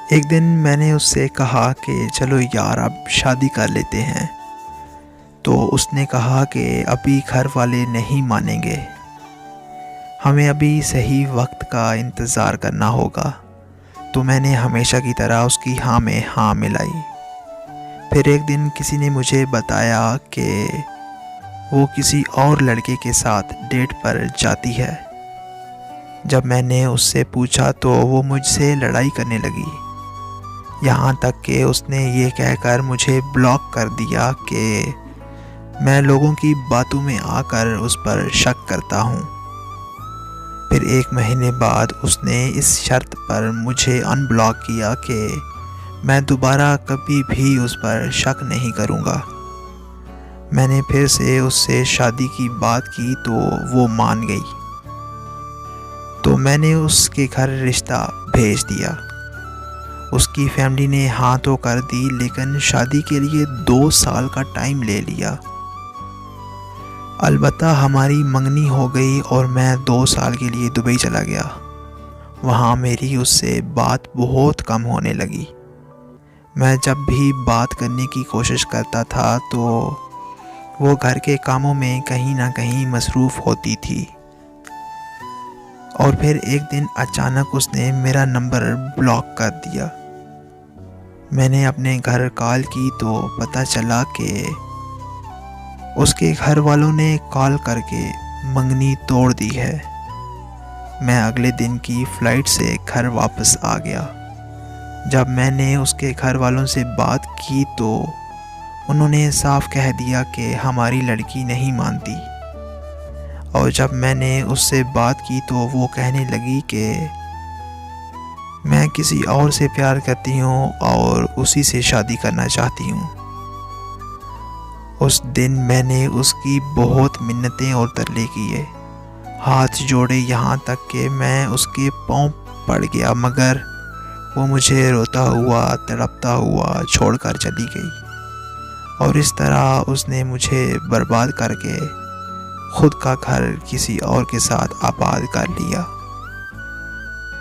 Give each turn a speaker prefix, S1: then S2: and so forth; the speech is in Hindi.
S1: एक दिन मैंने उससे कहा कि चलो यार अब शादी कर लेते हैं। तो उसने कहा कि अभी घर वाले नहीं मानेंगे, हमें अभी सही वक्त का इंतज़ार करना होगा। तो मैंने हमेशा की तरह उसकी हाँ में हाँ मिलाई। फिर एक दिन किसी ने मुझे बताया कि वो किसी और लड़के के साथ डेट पर जाती है। जब मैंने उससे पूछा तो वो मुझसे लड़ाई करने लगी, यहाँ तक कि उसने ये कहकर मुझे ब्लॉक कर दिया कि मैं लोगों की बातों में आकर उस पर शक करता हूँ। फिर 1 महीने बाद उसने इस शर्त पर मुझे अनब्लॉक किया कि मैं दोबारा कभी भी उस पर शक नहीं करूँगा। मैंने फिर से उससे शादी की बात की तो वो मान गई। तो मैंने उसके घर रिश्ता भेज दिया। उसकी फैमिली ने हाँ तो कर दी, लेकिन शादी के लिए 2 साल का टाइम ले लिया। अलबत्ता हमारी मंगनी हो गई और मैं 2 साल के लिए दुबई चला गया। वहाँ मेरी उससे बात बहुत कम होने लगी। मैं जब भी बात करने की कोशिश करता था तो वो घर के कामों में कहीं ना कहीं मसरूफ़ होती थी। और फिर एक दिन अचानक उसने मेरा नंबर ब्लॉक कर दिया। मैंने अपने घर कॉल की तो पता चला कि उसके घर वालों ने कॉल करके मंगनी तोड़ दी है। मैं अगले दिन की फ़्लाइट से घर वापस आ गया। जब मैंने उसके घर वालों से बात की तो उन्होंने साफ कह दिया कि हमारी लड़की नहीं मानती। और जब मैंने उससे बात की तो वो कहने लगी कि मैं किसी और से प्यार करती हूँ और उसी से शादी करना चाहती हूँ। उस दिन मैंने उसकी बहुत मिन्नतें और तरले किए, हाथ जोड़े, यहाँ तक कि मैं उसके पाँव पड़ गया, मगर वो मुझे रोता हुआ तड़पता हुआ छोड़कर चली गई। और इस तरह उसने मुझे बर्बाद करके खुद का घर किसी और के साथ आबाद कर लिया।